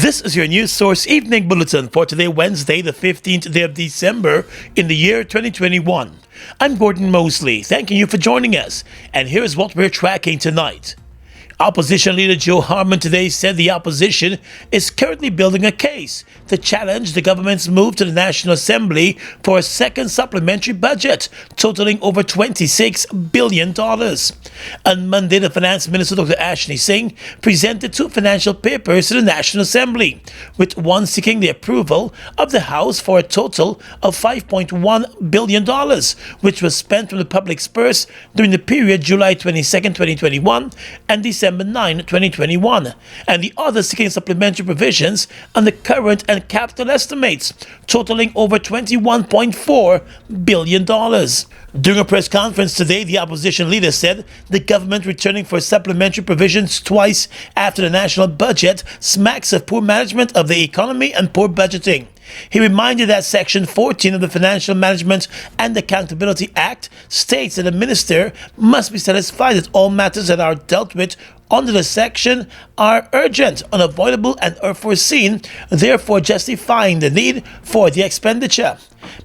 This is your News Source Evening Bulletin for today, Wednesday, the 15th day of December in the year 2021. I'm Gordon Mosley, thanking you for joining us, and here's what we're tracking tonight. Opposition leader Joe Harmon today said the opposition is currently building a case to challenge the government's move to the National Assembly for a second supplementary budget totaling over $26 billion. On Monday, the Finance Minister Dr. Ashley Singh presented two financial papers to the National Assembly, with one seeking the approval of the House for a total of $5.1 billion, which was spent from the public's purse during the period July 22, 2021 and December 9, 2021, and the other seeking supplementary provisions on the current and capital estimates, totaling over $21.4 billion. During a press conference today, the opposition leader said the government returning for supplementary provisions twice after the national budget smacks of poor management of the economy and poor budgeting. He reminded that Section 14 of the Financial Management and Accountability Act states that a minister must be satisfied that all matters that are dealt with under the section are urgent, unavoidable, and unforeseen, therefore justifying the need for the expenditure.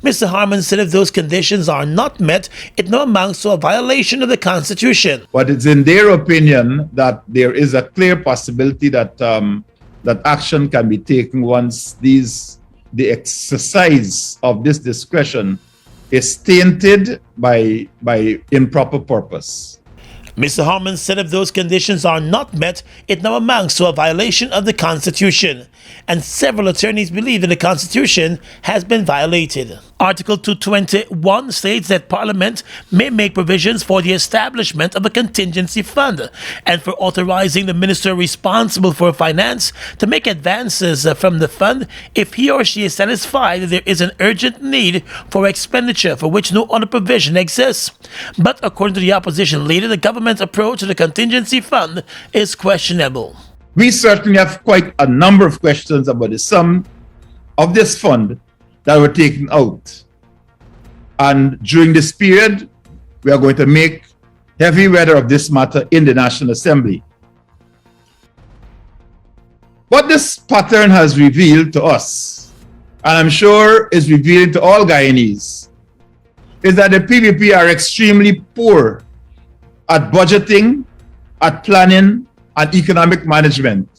Mr. Harmon said if those conditions are not met, it now amounts to a violation of the Constitution. But it's in their opinion that there is a clear possibility that that action can be taken once the exercise of this discretion is tainted by improper purpose. Mr. Harmon said if those conditions are not met, it now amounts to a violation of the Constitution, and several attorneys believe that the Constitution has been violated. Article 221 states that Parliament may make provisions for the establishment of a contingency fund and for authorizing the minister responsible for finance to make advances from the fund if he or she is satisfied that there is an urgent need for expenditure for which no other provision exists. But according to the opposition leader, the government's approach to the contingency fund is questionable. We certainly have quite a number of questions about the sum of this fund that were taken out. And during this period, we are going to make heavy weather of this matter in the National Assembly. What this pattern has revealed to us, and I'm sure is revealing to all Guyanese, is that the PPP are extremely poor at budgeting, at planning, and economic management.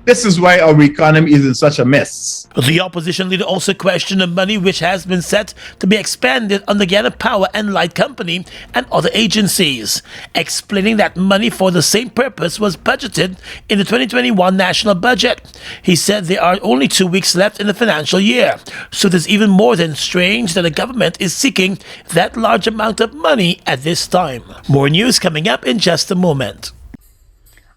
This is why our economy is in such a mess. The opposition leader also questioned the money which has been set to be expended on the Guyana Power and Light Company and other agencies, explaining that money for the same purpose was budgeted in the 2021 national budget. He said there are only 2 weeks left in the financial year, so it is even more than strange that the government is seeking that large amount of money at this time. More news coming up in just a moment.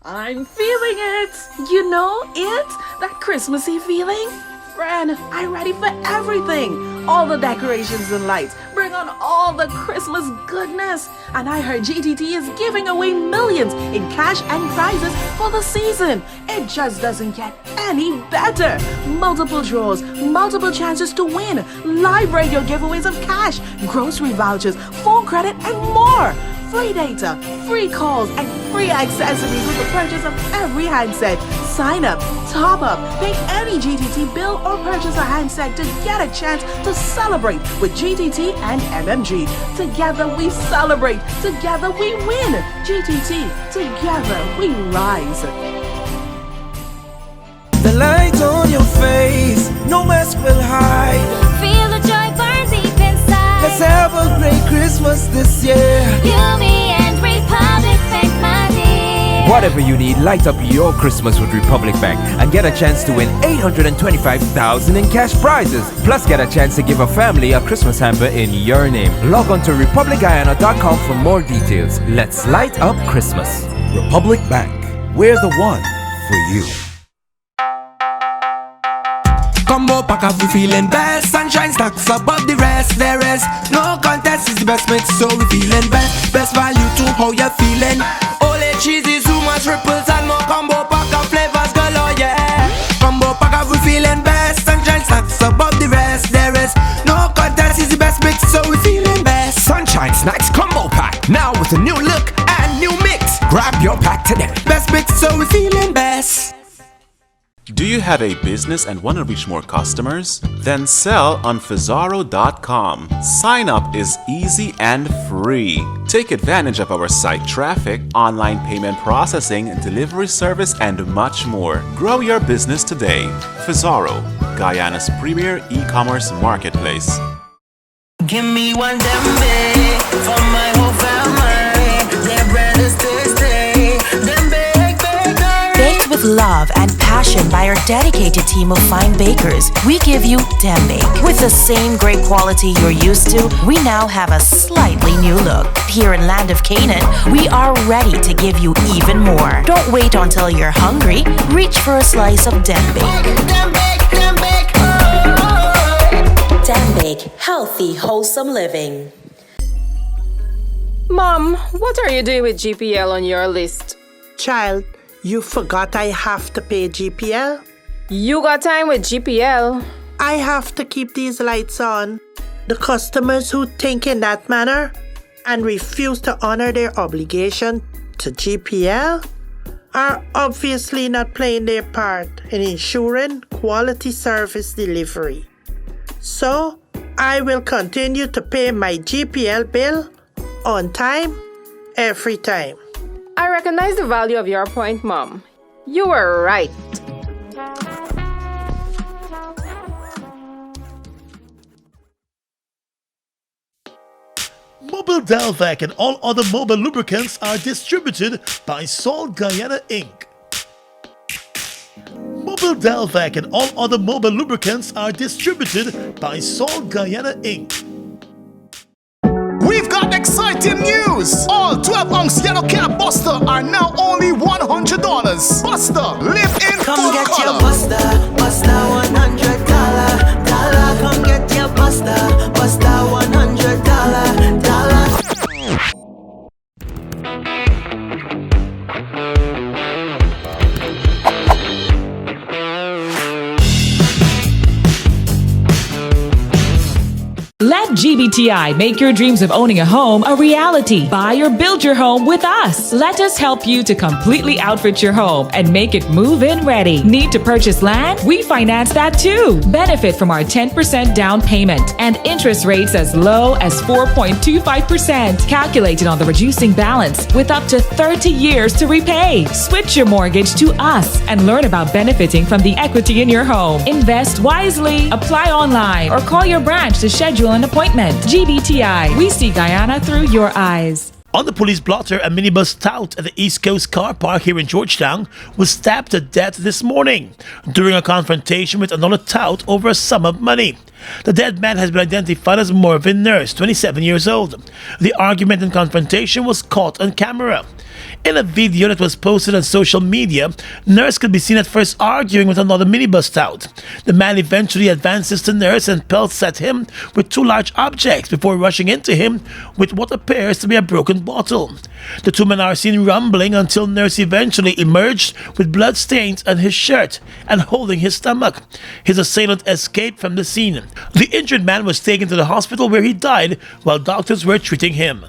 I'm feeling it! You know it? That Christmassy feeling? Friend, I'm ready for everything. All the decorations and lights. Bring on all the Christmas goodness. And I heard GTT is giving away millions in cash and prizes for the season. It just doesn't get any better. Multiple draws, multiple chances to win, live radio giveaways of cash, grocery vouchers, phone credit, and more. Free data, free calls, and free accessories with the purchase of every handset. Sign up, top up, pay any GTT bill or purchase a handset to get a chance to celebrate with GTT and MMG. Together we celebrate, together we win. GTT, together we rise. The light on your face, no mask will hide. Feel the joy burn deep inside. Let's have a great Christmas this year. You, me, and Republic Bank, my dear. Whatever you need, light up your Christmas with Republic Bank and get a chance to win $825,000 in cash prizes. Plus, get a chance to give a family a Christmas hamper in your name. Log on to republicguyana.com for more details. Let's light up Christmas. Republic Bank, we're the one for you. Combo pack up, we feeling best. Sunshine stacks above the rest. There is no contest, it's the best mix, so we feeling best. Best value to how you feeling. Ole cheesy, too much ripples and more combo pack of flavors galore, yeah. Combo pack up, we feeling best. Sunshine stacks above the rest. There is no contest, it's the best mix, so we feeling best. Sunshine Snacks Combo Pack, now with a new look and new mix. Grab your pack today. Best mix, so we feeling best. Do you have a business and want to reach more customers? Then sell on Fazaro.com. Sign up is easy and free. Take advantage of our site traffic, online payment processing, delivery service, and much more. Grow your business today. Fazaro, Guyana's premier e-commerce marketplace. Give me one dembe for my whole family. Their bread is tasty. Dembe bakery. Baked with love and passion by our dedicated team of fine bakers, we give you Dembake. With the same great quality you're used to, we now have a slightly new look. Here in Land of Canaan, we are ready to give you even more. Don't wait until you're hungry. Reach for a slice of Dembake. Dembe. Dembake, healthy, wholesome living. Mom, what are you doing with GPL on your list? Child, you forgot I have to pay GPL? You got time with GPL. I have to keep these lights on. The customers who think in that manner and refuse to honor their obligation to GPL are obviously not playing their part in ensuring quality service delivery. So, I will continue to pay my GPL bill on time, every time. I recognize the value of your point, Mom. You were right. Mobile Delvac and all other mobile lubricants are distributed by Salt Guyana Inc. Mobile Delvac and all other mobile lubricants are distributed by Salt Guyana Inc. We've got exciting news! All 12-ounce yellow cab Buster are now only $100. Buster, live in Come full get color. your Buster $100. Come get your Buster $100. Let GBTI make your dreams of owning a home a reality. Buy or build your home with us. Let us help you to completely outfit your home and make it move-in ready. Need to purchase land? We finance that too. Benefit from our 10% down payment and interest rates as low as 4.25%. Calculated on the reducing balance with up to 30 years to repay. Switch your mortgage to us and learn about benefiting from the equity in your home. Invest wisely. Apply online or call your branch to schedule an appointment. GBTI, we see Guyana through your eyes. On the police blotter, a minibus tout at the East Coast car park here in Georgetown was stabbed to death this morning during a confrontation with another tout over a sum of money. The dead man has been identified as Marvin Nurse, 27 years old. The argument and confrontation was caught on camera. In a video that was posted on social media, Nurse could be seen at first arguing with another minibus tout. The man eventually advances to Nurse and pelts at him with two large objects before rushing into him with what appears to be a broken bottle. The two men are seen rumbling until Nurse eventually emerged with blood stains on his shirt and holding his stomach. His assailant escaped from the scene. The injured man was taken to the hospital where he died while doctors were treating him.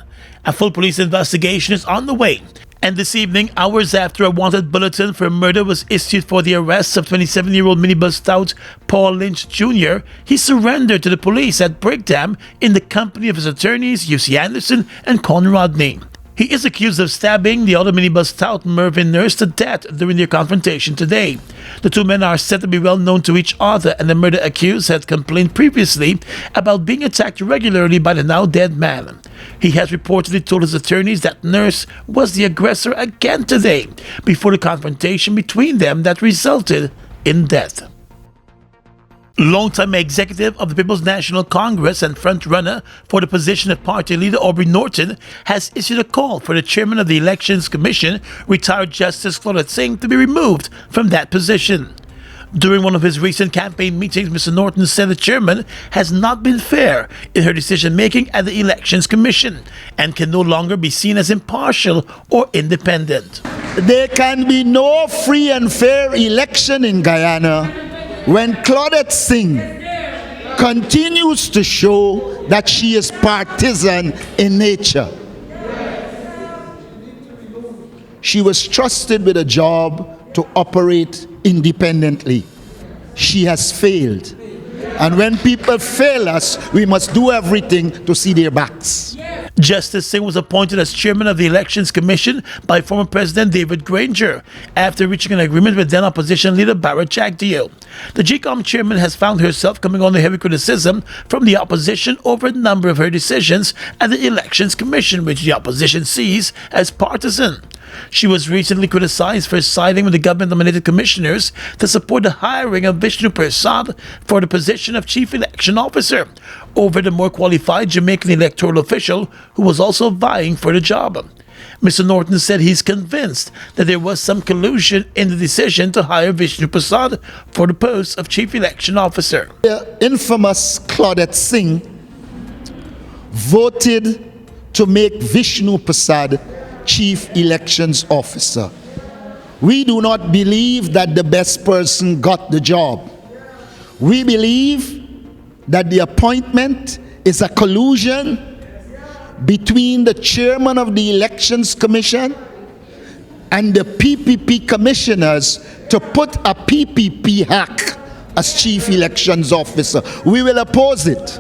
A full police investigation is on the way. And this evening, hours after a wanted bulletin for murder was issued for the arrest of 27-year-old minibus tout Paul Lynch Jr., he surrendered to the police at Brickdam in the company of his attorneys UC Anderson and Con Rodney. He is accused of stabbing the other minibus tout Mervyn Nurse to death during their confrontation today. The two men are said to be well known to each other, and the murder accused had complained previously about being attacked regularly by the now dead man. He has reportedly told his attorneys that Nurse was the aggressor again today, before the confrontation between them that resulted in death. Longtime executive of the People's National Congress and front-runner for the position of party leader Aubry Norton has issued a call for the chairman of the Elections Commission, retired Justice Claudette Singh, to be removed from that position. During one of his recent campaign meetings, Mr. Norton said the chairman has not been fair in her decision-making at the Elections Commission and can no longer be seen as impartial or independent. There can be no free and fair election in Guyana when Claudette Singh continues to show that she is partisan in nature. She was trusted with a job to operate independently. She has failed. And when people fail us, we must do everything to see their backs. Justice Singh was appointed as chairman of the Elections Commission by former President David Granger after reaching an agreement with then opposition leader Bharat Jagdeo. The GCOM chairman has found herself coming under heavy criticism from the opposition over a number of her decisions at the Elections Commission, which the opposition sees as partisan. She was recently criticized for siding with the government-nominated commissioners to support the hiring of Vishnu Prasad for the position of Chief Election Officer over the more qualified Jamaican electoral official who was also vying for the job. Mr. Norton said he's convinced that there was some collusion in the decision to hire Vishnu Prasad for the post of Chief Election Officer. The infamous Claudette Singh voted to make Vishnu Prasad Chief Elections Officer. We do not believe that the best person got the job. We believe that the appointment is a collusion between the chairman of the Elections Commission and the PPP commissioners to put a PPP hack as Chief Elections Officer. We will oppose it.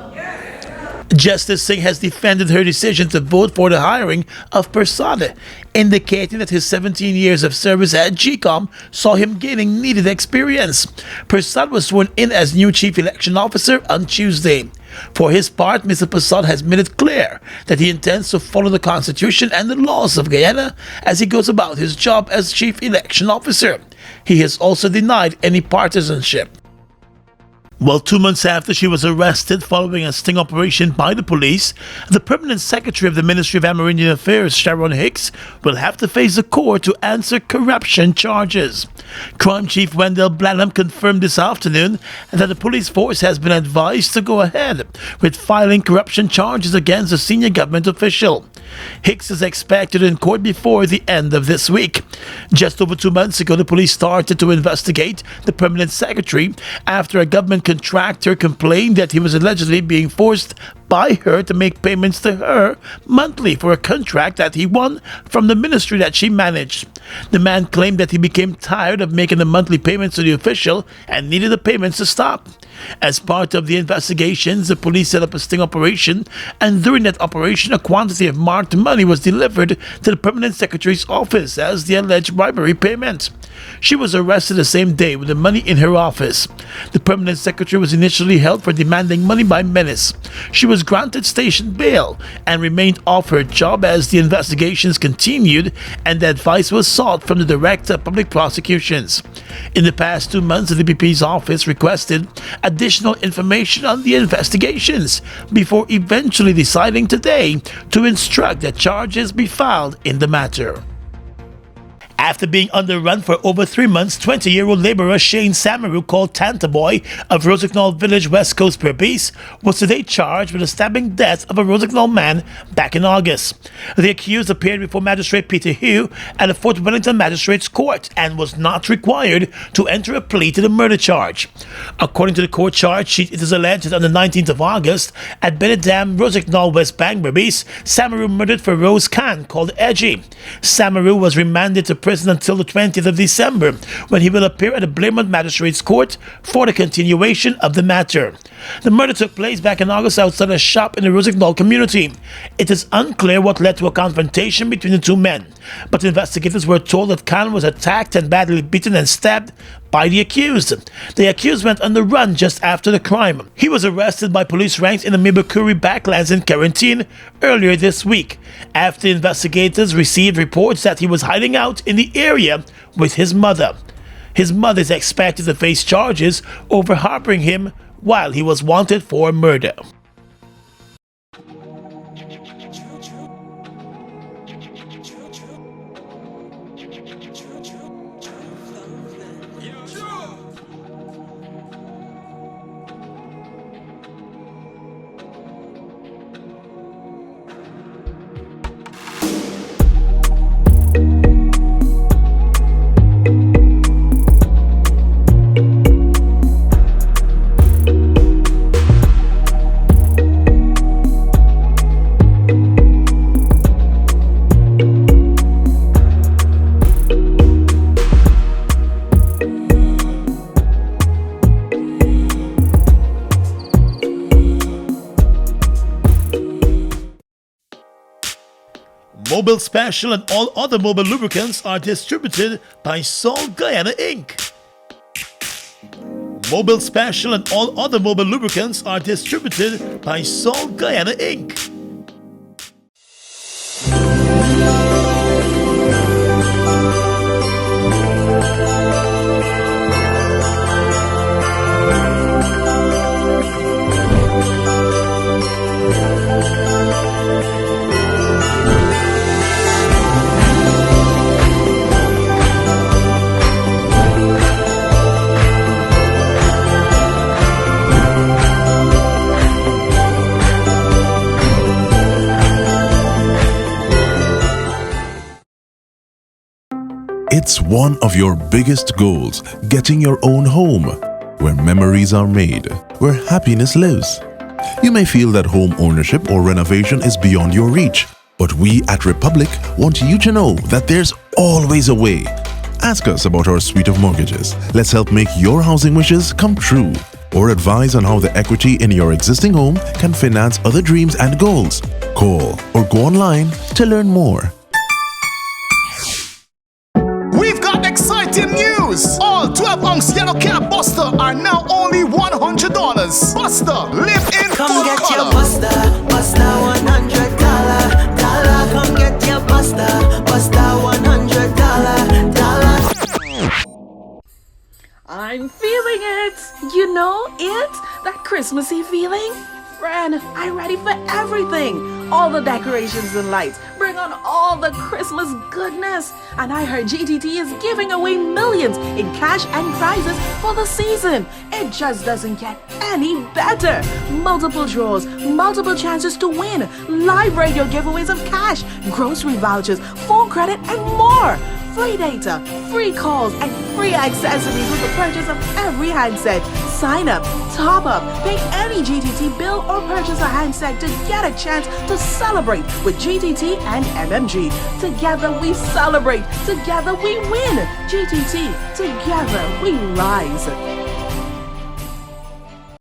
Justice Singh has defended her decision to vote for the hiring of Prasad, indicating that his 17 years of service at GCOM saw him gaining needed experience. Prasad was sworn in as new Chief Election Officer on Tuesday. For his part, Mr. Prasad has made it clear that he intends to follow the Constitution and the laws of Guyana as he goes about his job as Chief Election Officer. He has also denied any partisanship. Well, 2 months after she was arrested following a sting operation by the police, the permanent secretary of the Ministry of Amerindian Affairs, Cheryl Hicks, will have to face the court to answer corruption charges. Crime Chief Wendell Blanham confirmed this afternoon that the police force has been advised to go ahead with filing corruption charges against a senior government official. Hicks is expected in court before the end of this week. Just over 2 months ago, the police started to investigate the permanent secretary after a government contractor complained that he was allegedly being forced by her to make payments to her monthly for a contract that he won from the ministry that she managed. The man claimed that he became tired of making the monthly payments to the official and needed the payments to stop. As part of the investigations, the police set up a sting operation, and during that operation, a quantity of marked money was delivered to the permanent secretary's office as the alleged bribery payment. She was arrested the same day with the money in her office. The permanent secretary was initially held for demanding money by menace. She was granted station bail and remained off her job as the investigations continued and the advice was sought from the Director of Public Prosecutions. In the past 2 months, the DPP's office requested additional information on the investigations before eventually deciding today to instruct that charges be filed in the matter. After being on the run for over 3 months, 20-year-old laborer Shane Samaru, called Tantaboy, of Rosignol Village, West Coast, Berbice, was today charged with the stabbing death of a Rosignol man back in August. The accused appeared before Magistrate Peter Hugh at the Fort Wellington Magistrates Court and was not required to enter a plea to the murder charge. According to the court charge sheet, it is alleged that on the 19th of August, at Benedam, Rosignol, West Bank, Berbice, Samaru murdered Feroz Khan, called Edgy. Samaru was remanded to prison until the 20th of December, when he will appear at the Blairmont Magistrates Court for the continuation of the matter. The murder took place back in August outside a shop in the Rosignol community. It is unclear what led to a confrontation between the two men, but investigators were told that Khan was attacked and badly beaten and stabbed by the accused. The accused went on the run just after the crime. He was arrested by police ranks in the Mibukuri Backlands in Quarantine earlier this week, after investigators received reports that he was hiding out in the area with his mother. His mother is expected to face charges over harboring him while he was wanted for murder. Mobile Special and all other mobile lubricants are distributed by Sol Guyana Inc. Mobile Special and all other mobile lubricants are distributed by Sol Guyana Inc. It's one of your biggest goals, getting your own home, where memories are made, where happiness lives. You may feel that home ownership or renovation is beyond your reach, but we at Republic want you to know that there's always a way. Ask us about our suite of mortgages. Let's help make your housing wishes come true. Or advise on how the equity in your existing home can finance other dreams and goals. Call or go online to learn more. We've got exciting news! All 12-ounce yellow cab Buster are now only $100. Buster, live in Come full get color. your Buster, Buster $100. Come get your Buster, Buster $100. I'm feeling it! You know it? That Christmassy feeling? Friend, I'm ready for everything. All the decorations and lights. Bring on all the Christmas goodness. And I heard GTT is giving away millions in cash and prizes for the season. It just doesn't get any better. Multiple draws, multiple chances to win, live radio giveaways of cash, grocery vouchers, phone credit, and more. Free data, free calls, and free accessories with the purchase of every handset. Sign up, top up, pay any GTT bill or purchase a handset to get a chance to celebrate with GTT and MMG. Together we celebrate, together we win. GTT, together we rise.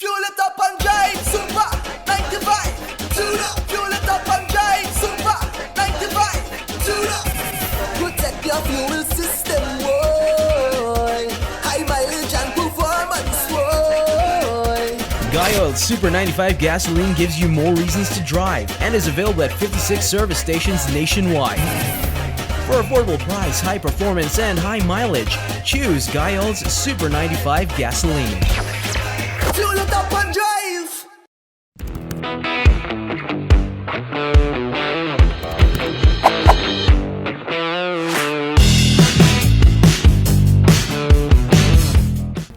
Fuel it up and drive, Super 95. Tune up, fuel it up and drive, Super 95. Tune up. Protect your fuel system, boy. High mileage and performance, boy. Guy Oil's Super 95 gasoline gives you more reasons to drive and is available at 56 service stations nationwide. For affordable price, high performance, and high mileage, choose Guy Oil's Super 95 gasoline. Fuel it up and drive.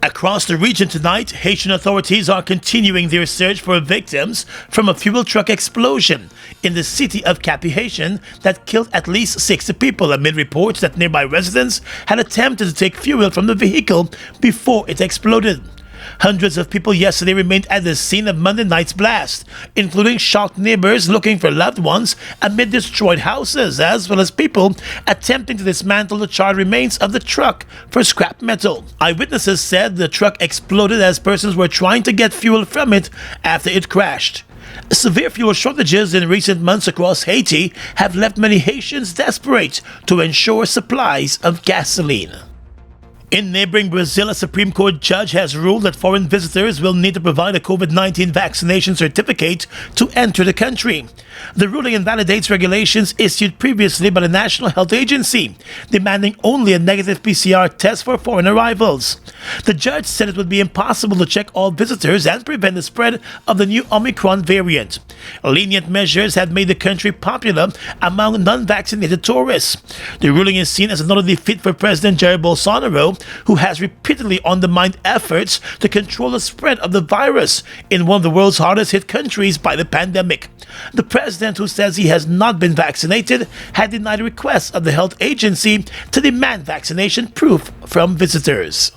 Across the region tonight, Haitian authorities are continuing their search for victims from a fuel truck explosion in the city of Cap-Haïtien that killed at least 60 people amid reports that nearby residents had attempted to take fuel from the vehicle before it exploded. Hundreds of people yesterday remained at the scene of Monday night's blast, including shocked neighbors looking for loved ones amid destroyed houses, as well as people attempting to dismantle the charred remains of the truck for scrap metal. Eyewitnesses said the truck exploded as persons were trying to get fuel from it after it crashed. Severe fuel shortages in recent months across Haiti have left many Haitians desperate to ensure supplies of gasoline. In neighboring Brazil, a Supreme Court judge has ruled that foreign visitors will need to provide a COVID-19 vaccination certificate to enter the country. The ruling invalidates regulations issued previously by the National Health Agency, demanding only a negative PCR test for foreign arrivals. The judge said it would be impossible to check all visitors and prevent the spread of the new Omicron variant. Lenient measures have made the country popular among non-vaccinated tourists. The ruling is seen as another defeat for President Jair Bolsonaro, who has repeatedly undermined efforts to control the spread of the virus in one of the world's hardest hit countries by the pandemic. The president, who says he has not been vaccinated, had denied requests of the health agency to demand vaccination proof from visitors.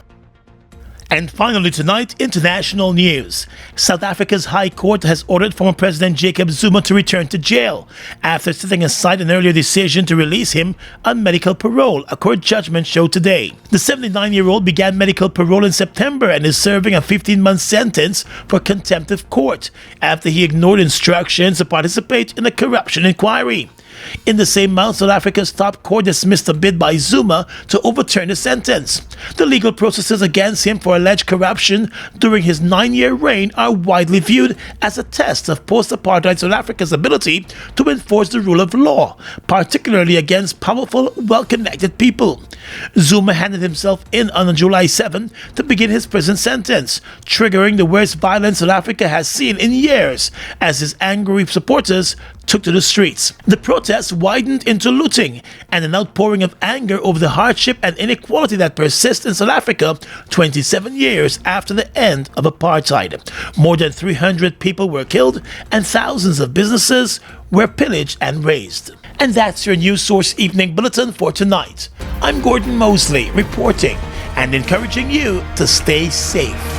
And finally tonight, international news. South Africa's High Court has ordered former President Jacob Zuma to return to jail after setting aside an earlier decision to release him on medical parole, a court judgment showed today. The 79-year-old began medical parole in September and is serving a 15-month sentence for contempt of court after he ignored instructions to participate in a corruption inquiry. In the same month, South Africa's top court dismissed a bid by Zuma to overturn the sentence. The legal processes against him for alleged corruption during his 9-year reign are widely viewed as a test of post-apartheid South Africa's ability to enforce the rule of law, particularly against powerful, well-connected people. Zuma handed himself in on July 7 to begin his prison sentence, triggering the worst violence South Africa has seen in years as his angry supporters took to the streets. The protests widened into looting and an outpouring of anger over the hardship and inequality that persists in South Africa 27 years after the end of apartheid. More than 300 people were killed and thousands of businesses were pillaged and razed. And that's your News Source Evening Bulletin for tonight. I'm Gordon Mosley reporting and encouraging you to stay safe.